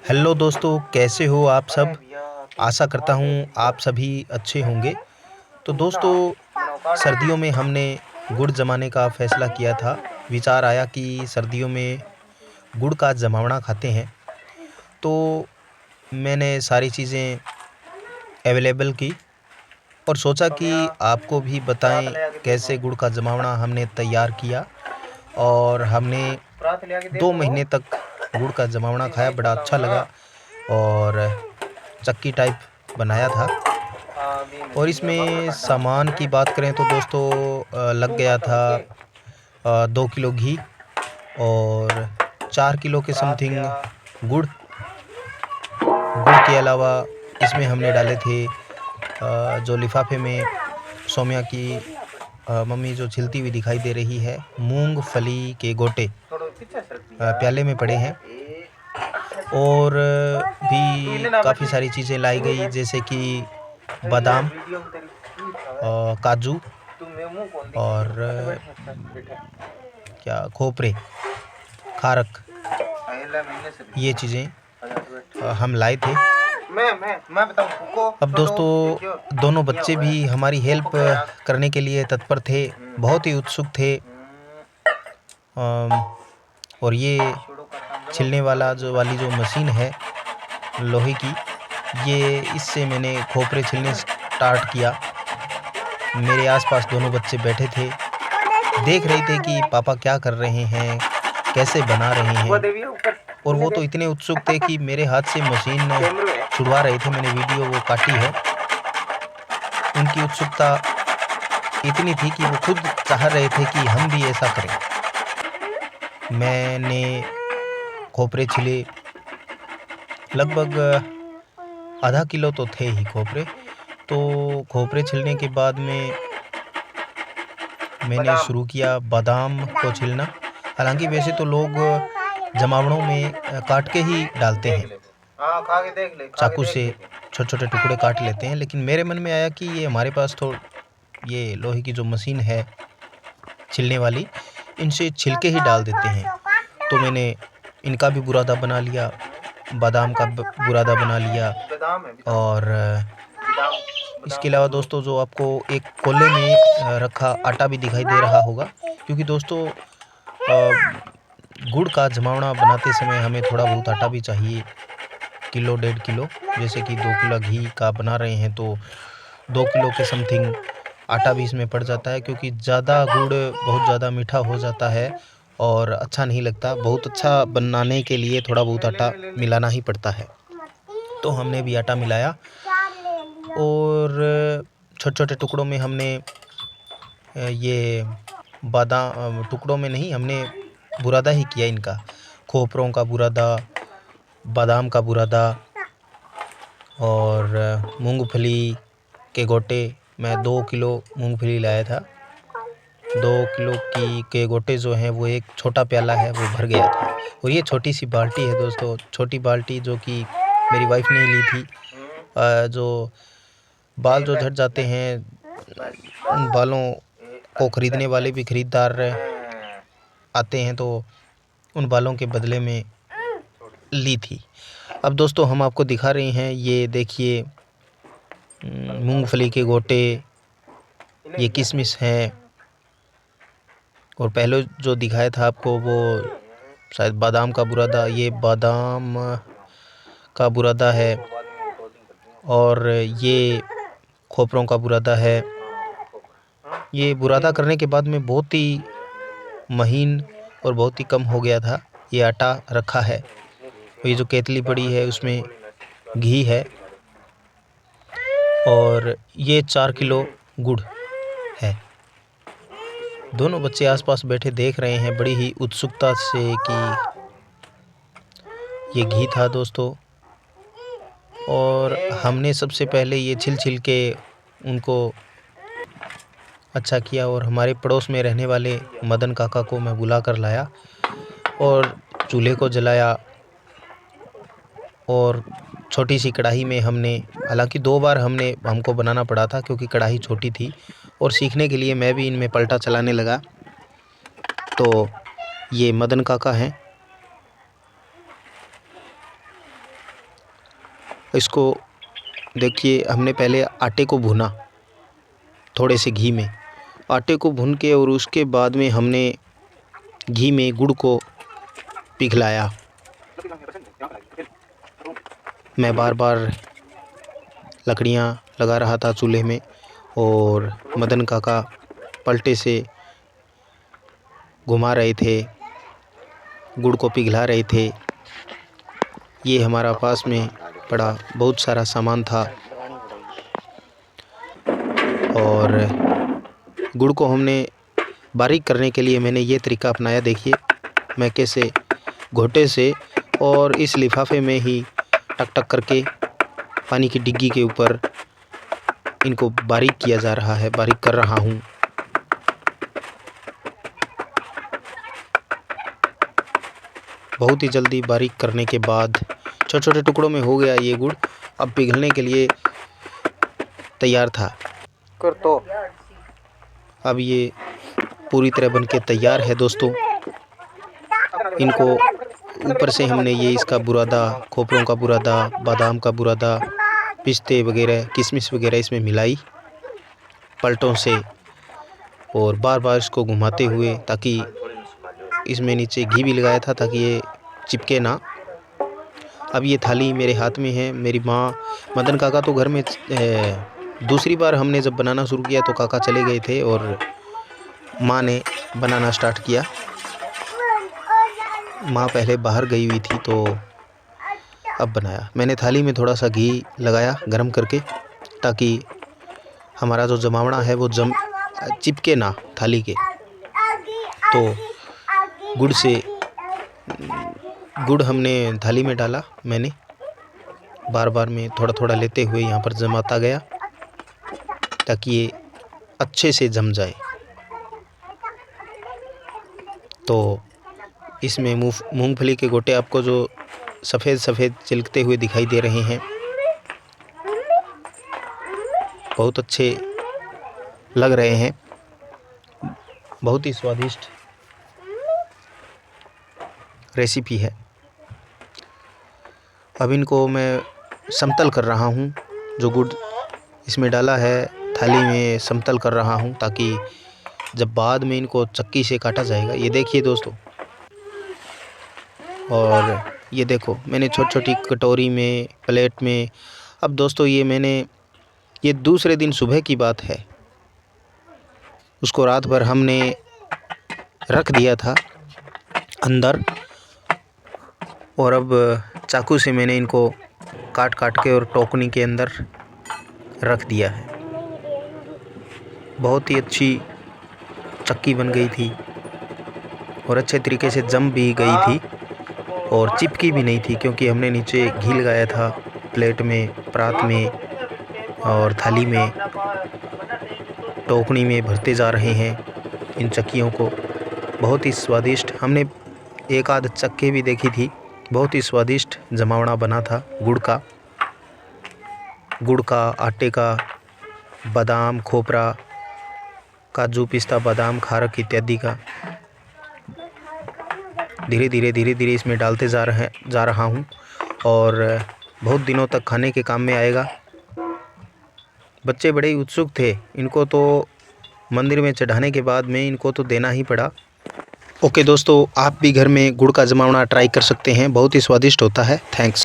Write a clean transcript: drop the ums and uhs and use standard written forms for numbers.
Hello दोस्तों, कैसे हो आप सब। आशा करता हूँ आप सभी अच्छे होंगे। तो दोस्तों, सर्दियों में हमने गुड़ जमाने का फ़ैसला किया था। विचार आया कि सर्दियों में गुड़ का जमावड़ा खाते हैं। तो मैंने सारी चीज़ें अवेलेबल की और सोचा कि आपको भी बताएं कैसे गुड़ का जमावड़ा हमने तैयार किया। और हमने 2 महीने तक गुड़ का जमावड़ा खाया, बड़ा अच्छा लगा। और चक्की टाइप बनाया था। और इसमें सामान की बात करें तो दोस्तों लग गया था 2 किलो घी और 4 किलो के समथिंग गुड़। गुड़ के अलावा इसमें हमने डाले थे जो लिफाफे में सौम्या की मम्मी जो छिलती हुई दिखाई दे रही है, मूंगफली के गोटे प्याले में पड़े हैं। और भी काफ़ी सारी चीज़ें लाई गई, जैसे कि बादाम, काजू और क्या खोपरे, खारक, ये चीज़ें हम लाए थे। अब दोस्तों, दोनों बच्चे भी हमारी हेल्प करने के लिए तत्पर थे, बहुत ही उत्सुक थे। और ये छिलने वाला जो मशीन है लोहे की, ये इससे मैंने खोपरे छिलने स्टार्ट किया। मेरे आसपास दोनों बच्चे बैठे थे, देख रहे थे कि पापा क्या कर रहे हैं, कैसे बना रहे हैं। और वो तो इतने उत्सुक थे कि मेरे हाथ से मशीन छुड़वा रहे थे। मैंने वीडियो वो काटी है। उनकी उत्सुकता इतनी थी कि वो खुद चाह रहे थे कि हम भी ऐसा करें। मैंने खोपरे छिले, लगभग आधा किलो तो थे ही खोपरे। तो खोपरे छिलने के बाद में मैंने शुरू किया बादाम को छिलना। हालांकि वैसे तो लोग जमावड़ों में काट के ही डालते हैं, चाकू से छोटे छोटे टुकड़े काट लेते हैं। लेकिन मेरे मन में आया कि ये हमारे पास तो ये लोहे की जो मशीन है छिलने वाली, इनसे छिलके ही डाल देते हैं। तो मैंने इनका भी बुरादा बना लिया, बादाम का बुरादा बना लिया। और इसके अलावा दोस्तों, जो आपको एक कोले में रखा आटा भी दिखाई दे रहा होगा, क्योंकि दोस्तों गुड़ का जमावड़ा बनाते समय हमें थोड़ा बहुत आटा भी चाहिए, किलो 1.5 किलो। जैसे कि 2 किलो घी का बना रहे हैं तो 2 किलो के समथिंग आटा भी इसमें पड़ जाता है, क्योंकि ज़्यादा गुड़ बहुत ज़्यादा मीठा हो जाता है और अच्छा नहीं लगता। बहुत अच्छा बनाने के लिए थोड़ा बहुत आटा मिलाना ही पड़ता है। तो हमने भी आटा मिलाया और छोटे छोटे टुकड़ों में हमने ये बादाम, टुकड़ों में नहीं, हमने बुरादा ही किया इनका। खोपरों का बुरादा, बादाम का बुरादा और मूंगफली के गोटे। मैं 2 किलो मूंगफली लाया था। 2 किलो के गोटे जो हैं वो एक छोटा प्याला है वो भर गया था। और ये छोटी सी बाल्टी है दोस्तों, छोटी बाल्टी जो कि मेरी वाइफ ने ली थी। जो बाल जो झड़ जाते हैं, उन बालों को ख़रीदने वाले भी ख़रीदार आते हैं, तो उन बालों के बदले में ली थी। अब दोस्तों, हम आपको दिखा रहे हैं, ये देखिए मूंगफली के गोटे, ये किशमिश हैं। और पहले जो दिखाया था आपको वो शायद बादाम का बुरादा, ये बादाम का बुरादा है। और ये खोपरों का बुरादा है। ये बुरादा करने के बाद में बहुत ही महीन और बहुत ही कम हो गया था। ये आटा रखा है, ये जो केतली पड़ी है उसमें घी है। और ये 4 किलो गुड़ है। दोनों बच्चे आसपास बैठे देख रहे हैं बड़ी ही उत्सुकता से कि ये घी था दोस्तों। और हमने सबसे पहले ये छिल के उनको अच्छा किया। और हमारे पड़ोस में रहने वाले मदन काका को मैं बुला कर लाया और चूल्हे को जलाया। और छोटी सी कढ़ाई में हमने, हालांकि 2 बार हमको बनाना पड़ा था क्योंकि कढ़ाई छोटी थी। और सीखने के लिए मैं भी इनमें पलटा चलाने लगा। तो ये मदन काका हैं, इसको देखिए, हमने पहले आटे को भुना थोड़े से घी में, आटे को भून के और उसके बाद में हमने घी में गुड़ को पिघलाया। मैं बार बार लकड़ियाँ लगा रहा था चूल्हे में और मदन काका पलटे से घुमा रहे थे, गुड़ को पिघला रहे थे। ये हमारा पास में पड़ा बहुत सारा सामान था और गुड़ को हमने बारीक करने के लिए मैंने ये तरीका अपनाया। देखिए मैं कैसे घोटे से और इस लिफाफे में ही टक टक करके पानी की डिग्गी के ऊपर इनको बारीक किया जा रहा है, बारीक कर रहा हूँ। बहुत ही जल्दी बारीक करने के बाद छोटे छोटे टुकड़ों में हो गया ये गुड़। अब पिघलने के लिए तैयार था। तो अब ये पूरी तरह बनके तैयार है दोस्तों। इनको ऊपर से हमने ये इसका बुरादा, खोपरों का बुरादा, बादाम का बुरादा, पिस्ते वगैरह, किशमिश वगैरह इसमें मिलाई पलटों से और बार बार इसको घुमाते हुए, ताकि इसमें नीचे घी भी लगाया था ताकि ये चिपके ना। अब ये थाली मेरे हाथ में है। मेरी माँ, मदन काका तो घर में दूसरी बार हमने जब बनाना शुरू किया तो काका चले गए थे और माँ ने बनाना स्टार्ट किया। माँ पहले बाहर गई हुई थी तो अब बनाया। मैंने थाली में थोड़ा सा घी लगाया गरम करके, ताकि हमारा जो जमावड़ा है वो चिपके ना थाली के। तो गुड़ हमने थाली में डाला। मैंने बार बार में थोड़ा थोड़ा लेते हुए यहाँ पर जमाता गया ताकि ये अच्छे से जम जाए। तो इसमें मूंगफली के गोटे आपको जो सफ़ेद सफ़ेद चिलकते हुए दिखाई दे रहे हैं, बहुत अच्छे लग रहे हैं, बहुत ही स्वादिष्ट रेसिपी है। अब इनको मैं समतल कर रहा हूँ। जो गुड़ इसमें डाला है थाली में समतल कर रहा हूँ, ताकि जब बाद में इनको चक्की से काटा जाएगा। ये देखिए दोस्तों, और ये देखो मैंने छोटी छोटी कटोरी में, प्लेट में। अब दोस्तों ये दूसरे दिन सुबह की बात है। उसको रात भर हमने रख दिया था अंदर, और अब चाकू से मैंने इनको काट काट के और टोकनी के अंदर रख दिया है। बहुत ही अच्छी चक्की बन गई थी और अच्छे तरीके से जम भी गई थी और चिपकी भी नहीं थी, क्योंकि हमने नीचे घी लगाया था प्लेट में, परात में और थाली में। टोकनी में भरते जा रहे हैं इन चक्कियों को। बहुत ही स्वादिष्ट, हमने एक आध चक्की भी देखी थी। बहुत ही स्वादिष्ट जमावड़ा बना था गुड़ का, आटे का, बादाम, खोपरा, काजू, पिस्ता, बादाम, खारक इत्यादि का। धीरे धीरे इसमें डालते जा रहा हूँ और बहुत दिनों तक खाने के काम में आएगा। बच्चे बड़े ही उत्सुक थे। इनको तो मंदिर में चढ़ाने के बाद में इनको तो देना ही पड़ा। ओके दोस्तों, आप भी घर में गुड़ का जमावड़ा ट्राई कर सकते हैं, बहुत ही स्वादिष्ट होता है। थैंक्स।